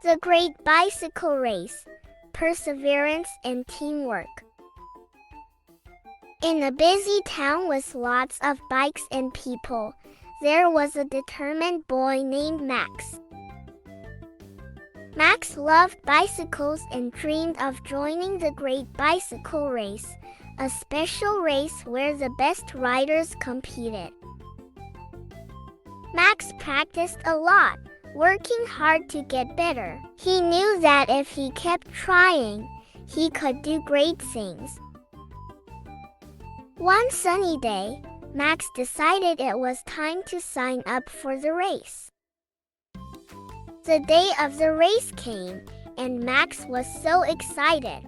The Great Bicycle Race, Perseverance and Teamwork. In a busy town with lots of bikes and people, there was a determined boy named Max. Max loved bicycles and dreamed of joining the Great Bicycle Race, a special race where the best riders competed. Max practiced a lot, working hard to get better. He knew that if he kept trying, he could do great things. One sunny day, Max decided it was time to sign up for the race. The day of the race came, and Max was so excited.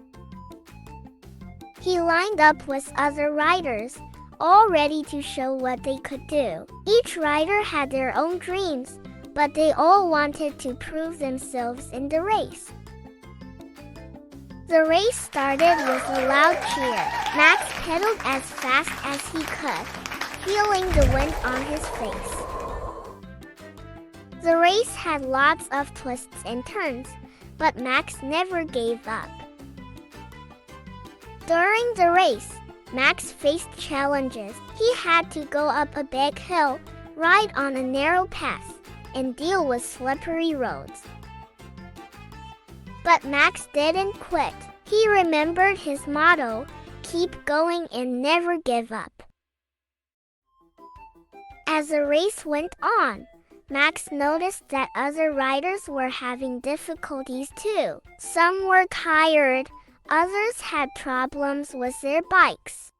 He lined up with other riders, all ready to show what they could do. Each rider had their own dreams, but they all wanted to prove themselves in the race. The race started with a loud cheer. Max pedaled as fast as he could, feeling the wind on his face. The race had lots of twists and turns, but Max never gave up. During the race, Max faced challenges. He had to go up a big hill, ride on a narrow path, and deal with slippery roads. But Max didn't quit. He remembered his motto, keep going and never give up. As the race went on, Max noticed that other riders were having difficulties too. Some were tired, others had problems with their bikes.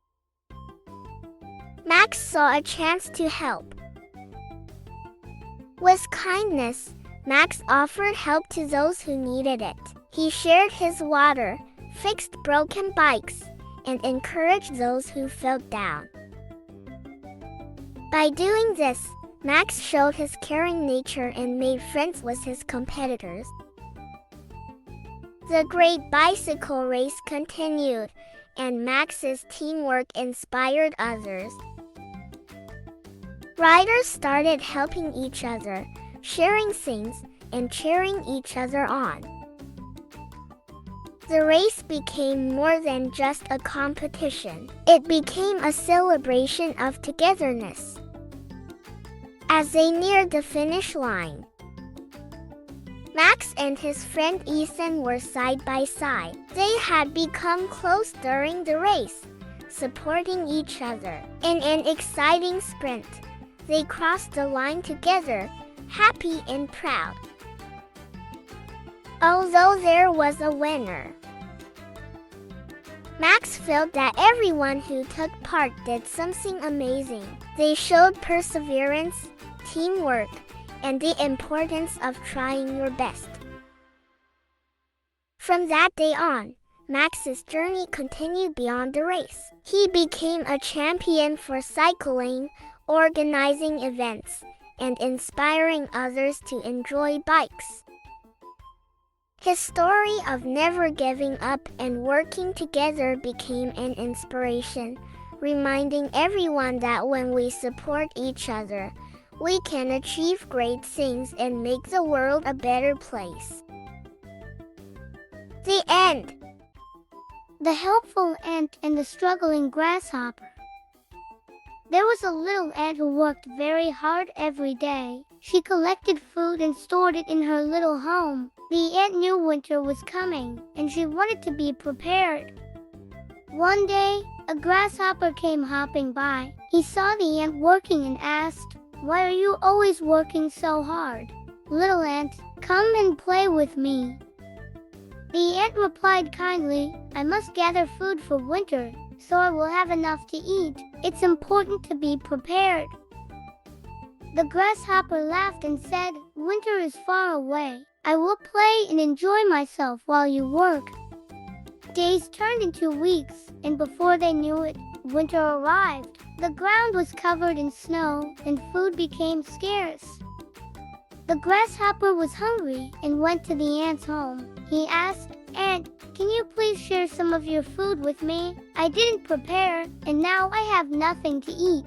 Max saw a chance to help. With kindness, Max offered help to those who needed it. He shared his water, fixed broken bikes, and encouraged those who felt down. By doing this, Max showed his caring nature and made friends with his competitors. The Great Bicycle Race continued, and Max's teamwork inspired others. Riders started helping each other, sharing things, and cheering each other on. The race became more than just a competition. It became a celebration of togetherness. As they neared the finish line, Max and his friend Ethan were side by side. They had become close during the race, supporting each other. In an exciting sprint, they crossed the line together, happy and proud. Although there was a winner, Max felt that everyone who took part did something amazing. They showed perseverance, teamwork, and the importance of trying your best. From that day on, Max's journey continued beyond the race. He became a champion for cycling, organizing events, and inspiring others to enjoy bikes. His story of never giving up and working together became an inspiration, reminding everyone that when we support each other, we can achieve great things and make the world a better place. The end. The Helpful Ant and the Struggling Grasshopper. There was a little ant who worked very hard every day. She collected food and stored it in her little home. The ant knew winter was coming, and she wanted to be prepared. One day, a grasshopper came hopping by. He saw the ant working and asked, "Why are you always working so hard? Little ant, come and play with me." The ant replied kindly, "I must gather food for winter, so I will have enough to eat. It's important to be prepared." The grasshopper laughed and said, "Winter is far away. I will play and enjoy myself while you work." Days turned into weeks, and before they knew it, winter arrived. The ground was covered in snow, and food became scarce. The grasshopper was hungry and went to the ant's home. He asked, "Ant, can you please share some of your food with me? I didn't prepare, and now I have nothing to eat."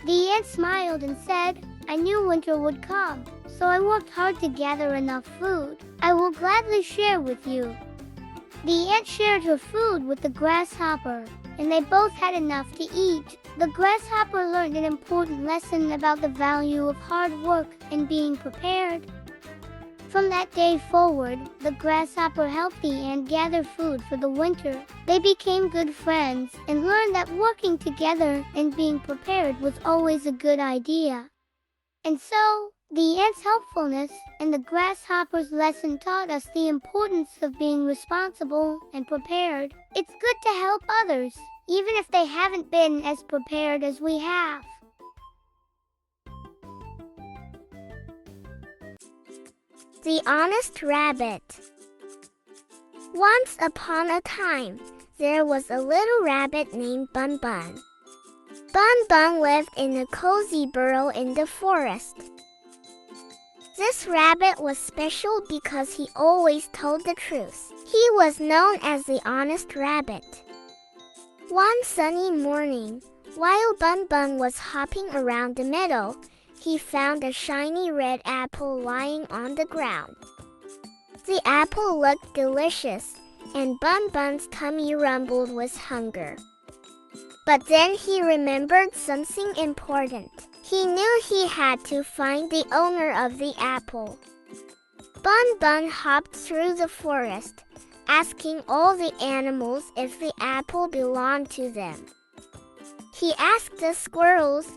The ant smiled and said, "I knew winter would come, so I worked hard to gather enough food. I will gladly share with you." The ant shared her food with the grasshopper, and they both had enough to eat. The grasshopper learned an important lesson about the value of hard work and being prepared. From that day forward, the grasshopper helped the ant gather food for the winter. They became good friends and learned that working together and being prepared was always a good idea. And so, the ant's helpfulness and the grasshopper's lesson taught us the importance of being responsible and prepared. It's good to help others, even if they haven't been as prepared as we have. The Honest Rabbit. Once upon a time, there was a little rabbit named Bun Bun. Bun Bun lived in a cozy burrow in the forest. This rabbit was special because he always told the truth. He was known as the Honest Rabbit. One sunny morning, while Bun Bun was hopping around the meadow, he found a shiny red apple lying on the ground. The apple looked delicious, and Bun Bun's tummy rumbled with hunger. But then he remembered something important. He knew he had to find the owner of the apple. Bun Bun hopped through the forest, asking all the animals if the apple belonged to them. He asked the squirrels,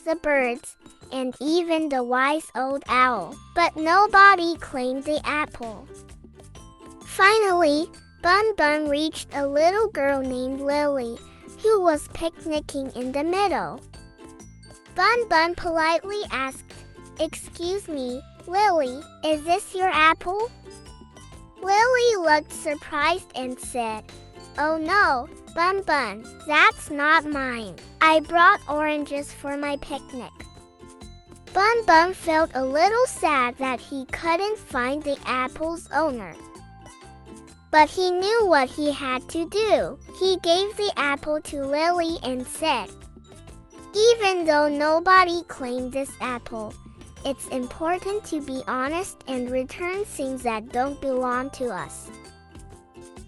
the birds, and even the wise old owl, but nobody claimed the apple. Finally, Bun Bun reached a little girl named Lily, who was picnicking in the meadow. Bun Bun politely asked, "Excuse me, Lily, is this your apple?" Lily looked surprised and said, "Oh no, Bun Bun, that's not mine. I brought oranges for my picnic." Bun Bun felt a little sad that he couldn't find the apple's owner. But he knew what he had to do. He gave the apple to Lily and said, "Even though nobody claimed this apple, it's important to be honest and return things that don't belong to us."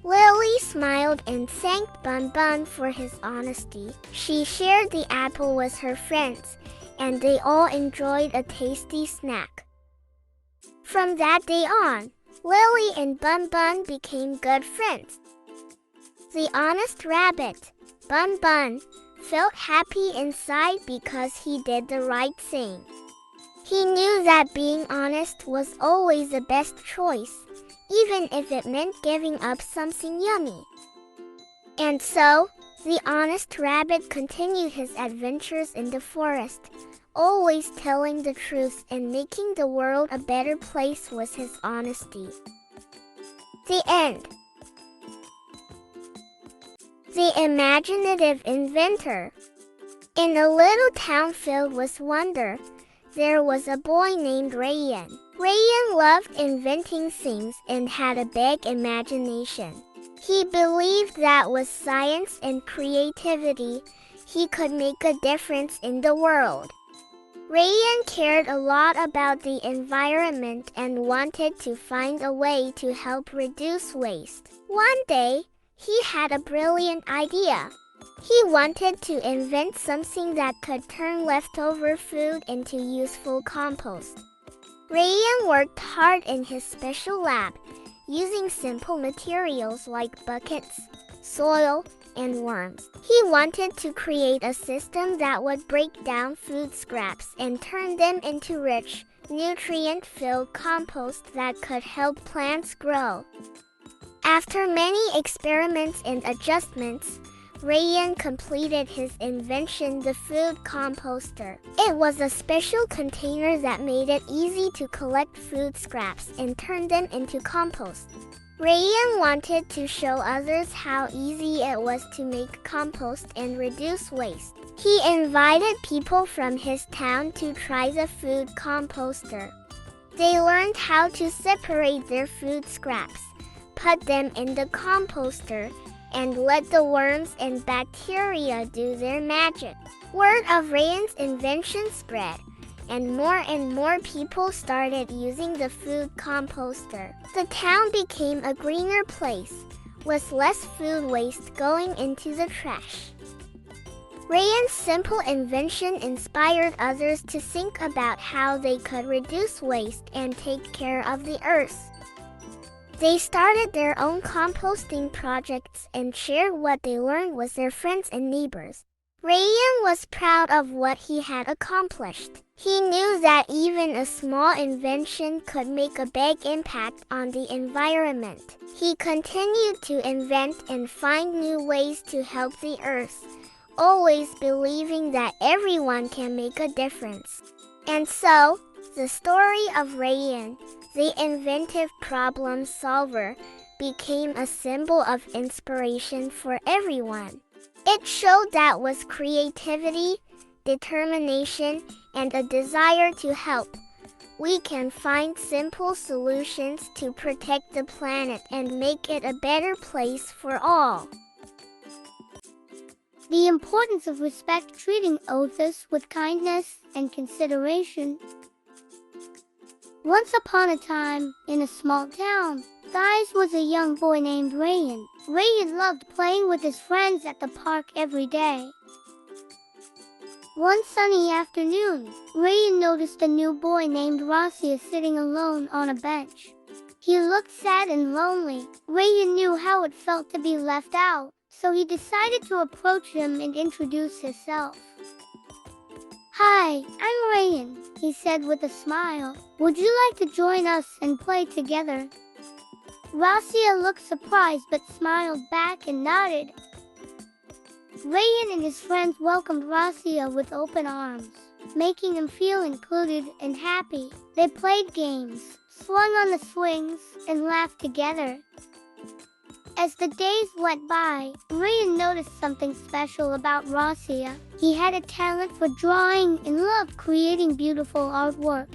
Lily smiled and thanked Bun Bun for his honesty. She shared the apple with her friends, and they all enjoyed a tasty snack. From that day on, Lily and Bun Bun became good friends. The Honest Rabbit, Bun Bun, felt happy inside because he did the right thing. He knew that being honest was always the best choice, even if it meant giving up something yummy. And so, the Honest Rabbit continued his adventures in the forest, always telling the truth and making the world a better place with his honesty. The end. The Imaginative Inventor. In a little town filled with wonder, there was a boy named Rayan. Rayan loved inventing things and had a big imagination. He believed that with science and creativity, he could make a difference in the world. Rayan cared a lot about the environment and wanted to find a way to help reduce waste. One day, he had a brilliant idea. He wanted to invent something that could turn leftover food into useful compost. Rayan worked hard in his special lab, using simple materials like buckets, soil, and worms. He wanted to create a system that would break down food scraps and turn them into rich, nutrient-filled compost that could help plants grow. After many experiments and adjustments, Rayan completed his invention, the food composter. It was a special container that made it easy to collect food scraps and turn them into compost. Rayan wanted to show others how easy it was to make compost and reduce waste. He invited people from his town to try the food composter. They learned how to separate their food scraps, put them in the composter, and let the worms and bacteria do their magic. Word of Rayan's invention spread, and more people started using the food composter. The town became a greener place, with less food waste going into the trash. Ryan's simple invention inspired others to think about how they could reduce waste and take care of the earth. They started their own composting projects and shared what they learned with their friends and neighbors. Ryan was proud of what he had accomplished. He knew that even a small invention could make a big impact on the environment. He continued to invent and find new ways to help the earth, always believing that everyone can make a difference. And so, the story of Ryan, the inventive problem solver, became a symbol of inspiration for everyone. It showed that with creativity, determination, and a desire to help, we can find simple solutions to protect the planet and make it a better place for all. The importance of respect, treating others with kindness and consideration. Once upon a time, in a small town, there was a young boy named Ryan. Ryan loved playing with his friends at the park every day. One sunny afternoon, Ryan noticed a new boy named Rosia sitting alone on a bench. He looked sad and lonely. Ryan knew how it felt to be left out, so he decided to approach him and introduce himself. "Hi, I'm Ryan," he said with a smile. "Would you like to join us and play together?" Rosia looked surprised but smiled back and nodded. Ryan and his friends welcomed Rosia with open arms, making him feel included and happy. They played games, swung on the swings, and laughed together. As the days went by, Ryan noticed something special about Rosia. He had a talent for drawing and loved creating beautiful artwork.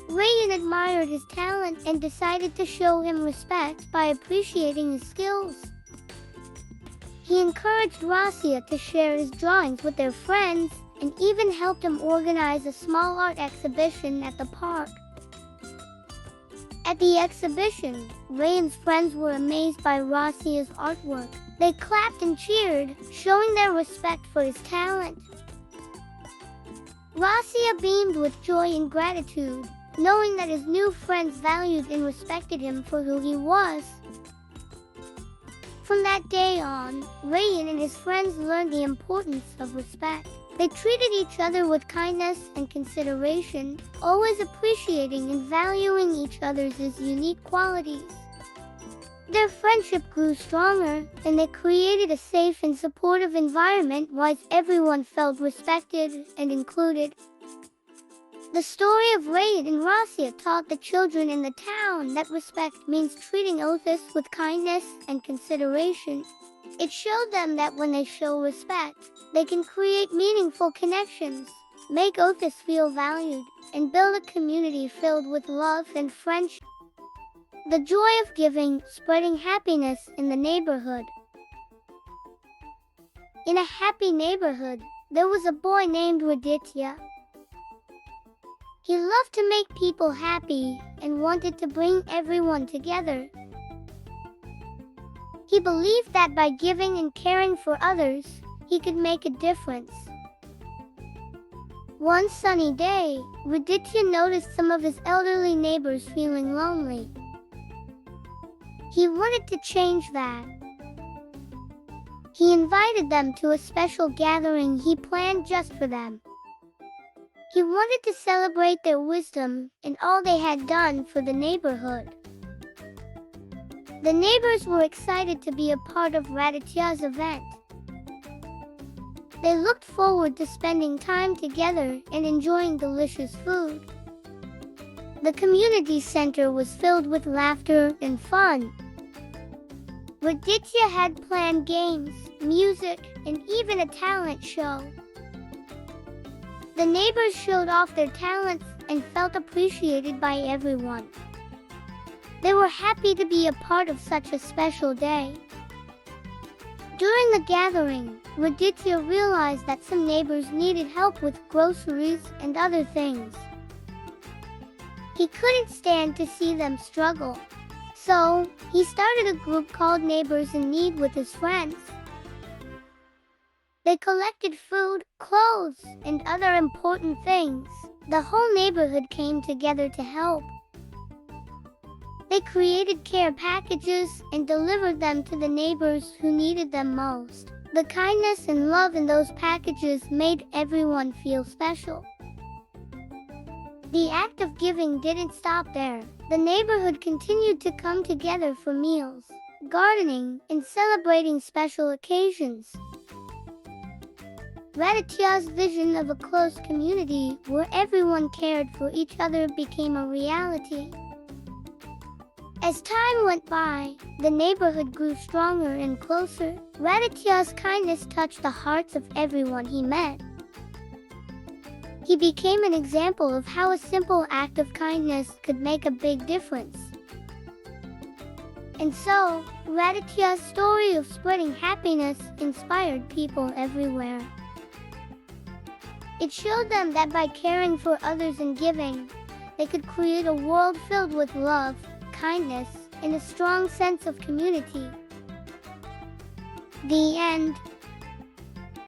Ryan admired his talent and decided to show him respect by appreciating his skills. He encouraged Rosia to share his drawings with their friends and even helped him organize a small art exhibition at the park. At the exhibition, Ryan's friends were amazed by Rosia's artwork. They clapped and cheered, showing their respect for his talent. Rosia beamed with joy and gratitude, knowing that his new friends valued and respected him for who he was. From that day on, Ryan and his friends learned the importance of respect. They treated each other with kindness and consideration, always appreciating and valuing each other's unique qualities. Their friendship grew stronger, and they created a safe and supportive environment where everyone felt respected and included. The story of Ryan and Rosia taught the children in the town that respect means treating others with kindness and consideration. It showed them that when they show respect, they can create meaningful connections, make others feel valued, and build a community filled with love and friendship. The joy of giving, spreading happiness in the neighborhood. In a happy neighborhood, there was a boy named Raditya. He loved to make people happy and wanted to bring everyone together. He believed that by giving and caring for others, he could make a difference. One sunny day, Raditya noticed some of his elderly neighbors feeling lonely. He wanted to change that. He invited them to a special gathering he planned just for them. He wanted to celebrate their wisdom and all they had done for the neighborhood. The neighbors were excited to be a part of Raditya's event. They looked forward to spending time together and enjoying delicious food. The community center was filled with laughter and fun. Raditya had planned games, music, and even a talent show. The neighbors showed off their talents and felt appreciated by everyone. They were happy to be a part of such a special day. During the gathering, Raditya realized that some neighbors needed help with groceries and other things. He couldn't stand to see them struggle. So, he started a group called Neighbors in Need with his friends. They collected food, clothes, and other important things. The whole neighborhood came together to help. They created care packages and delivered them to the neighbors who needed them most. The kindness and love in those packages made everyone feel special. The act of giving didn't stop there. The neighborhood continued to come together for meals, gardening, and celebrating special occasions. Raditya's vision of a close community where everyone cared for each other became a reality. As time went by, the neighborhood grew stronger and closer. Raditya's kindness touched the hearts of everyone he met. He became an example of how a simple act of kindness could make a big difference. And so, Raditya's story of spreading happiness inspired people everywhere. It showed them that by caring for others and giving, they could create a world filled with love, kindness, and a strong sense of community. The end.